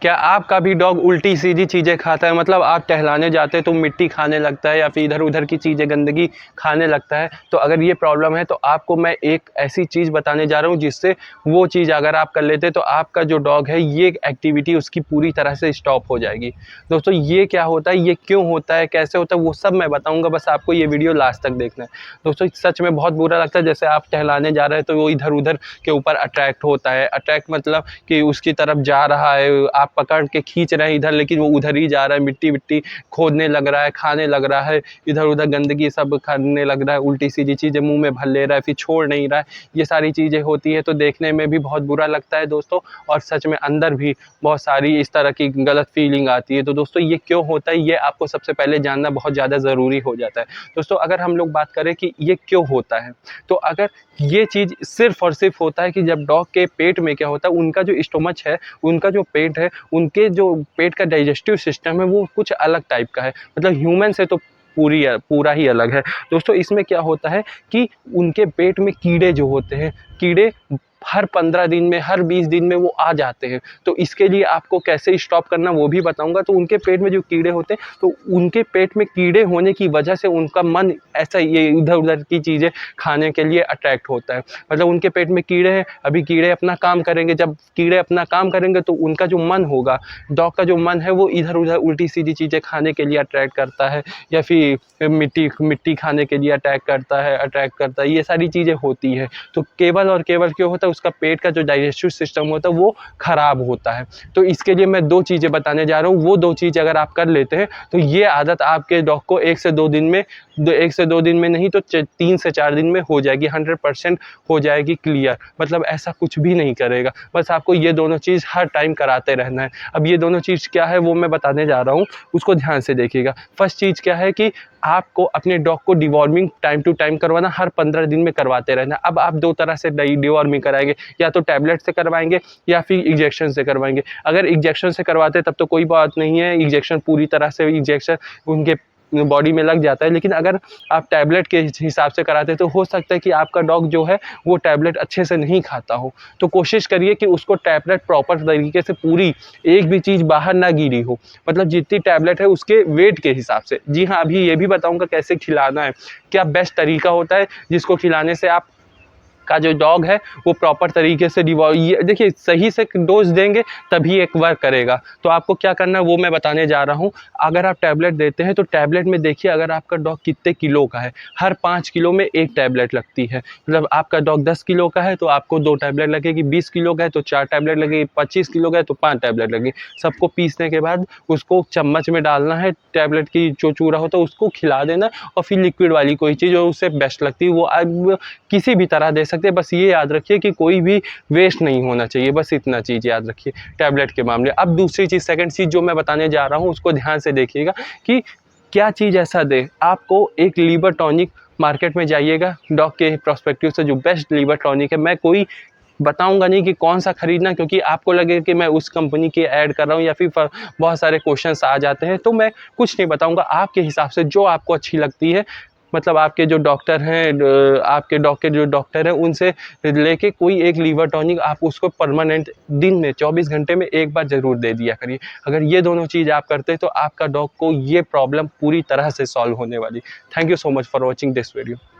क्या आपका भी डॉग उल्टी सीधी चीज़ें खाता है, मतलब आप टहलाने जाते हैं तो मिट्टी खाने लगता है या फिर इधर उधर की चीज़ें गंदगी खाने लगता है? तो अगर ये प्रॉब्लम है तो आपको मैं एक ऐसी चीज़ बताने जा रहा हूँ जिससे वो चीज़ अगर आप कर लेते तो आपका जो डॉग है ये एक्टिविटी उसकी पूरी तरह से स्टॉप हो जाएगी। दोस्तों ये क्या होता है, ये क्यों होता है, कैसे होता है, वो सब मैं बताऊँगा, बस आपको ये वीडियो लास्ट तक देखना है। दोस्तों सच में बहुत बुरा लगता है, जैसे आप टहलाने जा रहे हैं तो वो इधर उधर के ऊपर अट्रैक्ट होता है। अट्रैक्ट मतलब कि उसकी तरफ जा रहा है, आप पकड़ के खींच रहे हैं इधर, लेकिन वो उधर ही जा रहा है, मिट्टी विट्टी खोदने लग रहा है, खाने लग रहा है, इधर उधर गंदगी सब खाने लग रहा है, उल्टी सीधी चीज़ें मुंह में भर ले रहा है, फिर छोड़ नहीं रहा है। ये सारी चीज़ें होती है तो देखने में भी बहुत बुरा लगता है दोस्तों, और सच में अंदर भी बहुत सारी इस तरह की गलत फीलिंग आती है। तो दोस्तों ये क्यों होता है, ये आपको सबसे पहले जानना बहुत ज़्यादा ज़रूरी हो जाता है। दोस्तों अगर हम लोग बात करें कि ये क्यों होता है, तो अगर ये चीज़ सिर्फ़ और सिर्फ़ होता है कि जब डॉग के पेट में क्या होता है, उनका जो स्टोमच है, उनका जो पेट है, उनके जो पेट का डाइजेस्टिव सिस्टम है वो कुछ अलग टाइप का है। मतलब ह्यूमन से तो पूरा ही अलग है। दोस्तों इसमें क्या होता है कि उनके पेट में कीड़े जो होते हैं, कीड़े हर 15 दिन में, हर 20 दिन में वो आ जाते हैं। तो इसके लिए आपको कैसे स्टॉप करना वो भी बताऊँगा। तो उनके पेट में जो कीड़े होते हैं, तो उनके पेट में कीड़े होने की वजह से उनका मन ऐसा ये इधर-उधर की चीज़ें खाने के लिए अट्रैक्ट होता है। मतलब उनके पेट में कीड़े हैं, अभी कीड़े अपना काम करेंगे, जब कीड़े अपना काम करेंगे तो उनका जो मन होगा, डॉग का जो मन है वो इधर-उधर उल्टी-सीधी चीज़ें खाने के लिए अट्रैक्ट करता है, या फिर मिट्टी खाने के लिए अट्रैक्ट करता है, ये सारी चीज़ें होती है। तो केवल और केवल क्यों होता है, उसका पेट का जो डाइजेस्टिव सिस्टम होता है वो ख़राब होता है। तो इसके लिए मैं 2 चीज़ें बताने जा रहा हूँ, वो 2 चीज़ अगर आप कर लेते हैं तो ये आदत आपके डॉग को 1 से 2 दिन में 1 से 2 दिन में नहीं तो 3 से 4 दिन में हो जाएगी, 100% हो जाएगी क्लियर। मतलब ऐसा कुछ भी नहीं करेगा, बस आपको ये दोनों चीज़ हर टाइम कराते रहना है। अब ये दोनों चीज़ क्या है वो मैं बताने जा रहा हूँ, उसको ध्यान से देखिएगा। फर्स्ट चीज़ क्या है कि आपको अपने डॉग को डिवॉर्मिंग टाइम टू टाइम करवाना, हर 15 दिन में करवाते रहना। अब आप 2 तरह से डिवॉर्मिंग कराएँगे, या तो टैबलेट से करवाएँगे या फिर इंजेक्शन से करवाएँगे। अगर इंजेक्शन से करवाते हैं तब तो कोई बात नहीं है, इंजेक्शन पूरी तरह से इंजेक्शन उनके बॉडी में लग जाता है। लेकिन अगर आप टैबलेट के हिसाब से कराते हैं तो हो सकता है कि आपका डॉग जो है वो टैबलेट अच्छे से नहीं खाता हो। तो कोशिश करिए कि उसको टैबलेट प्रॉपर तरीके से पूरी, एक भी चीज़ बाहर ना गिरी हो। मतलब जितनी टैबलेट है उसके वेट के हिसाब से। जी हाँ, अभी ये भी बताऊँगा कैसे खिलाना है। क्या बेस्ट तरीका होता है जिसको खिलाने से आप का जो डॉग है वो प्रॉपर तरीके से ये देखिए सही से डोज देंगे तभी एक वर्क करेगा। तो आपको क्या करना है वो मैं बताने जा रहा हूँ। अगर आप टैबलेट देते हैं तो टैबलेट में देखिए अगर आपका डॉग कितने किलो का है, हर 5 किलो में 1 टैबलेट लगती है। मतलब आपका डॉग 10 किलो का है तो आपको 2 टैबलेट लगेगी, 20 किलो का है तो 4 टैबलेट लगेगी, 25 किलो का है तो 5 टैबलेट लगेगी। सबको पीसने के बाद उसको चम्मच में डालना है, टैबलेट की जो चूरा होता है उसको खिला देना, और फिर लिक्विड वाली कोई चीज़ जो उससे बेस्ट लगती है वो आप किसी भी तरह दे सकते हैं। बस ये याद रखिए कि कोई भी वेस्ट नहीं होना चाहिए, बस इतना चीज़ याद रखिए टैबलेट के मामले। अब दूसरी चीज़, सेकंड चीज़ जो मैं बताने जा रहा हूँ उसको ध्यान से देखिएगा कि क्या चीज़ ऐसा दे। आपको एक लीवर टॉनिक, मार्केट में जाइएगा, डॉग के पर्सपेक्टिव से जो बेस्ट लीवर टॉनिक है, मैं कोई बताऊंगा नहीं कि कौन सा खरीदना, क्योंकि आपको लगे कि मैं उस कंपनी की ऐड कर रहा हूँ या फिर बहुत सारे क्वेश्चंस आ जाते हैं, तो मैं कुछ नहीं बताऊंगा। आपके हिसाब से जो आपको अच्छी लगती है, मतलब आपके जो डॉक्टर हैं, आपके डॉग के जो डॉक्टर हैं उनसे लेके कोई एक लीवर टॉनिक आप उसको परमानेंट दिन में 24 घंटे में एक बार ज़रूर दे दिया करिए। अगर ये दोनों चीज़ आप करते हैं तो आपका डॉग को ये प्रॉब्लम पूरी तरह से सॉल्व होने वाली। Thank you so much for watching this video.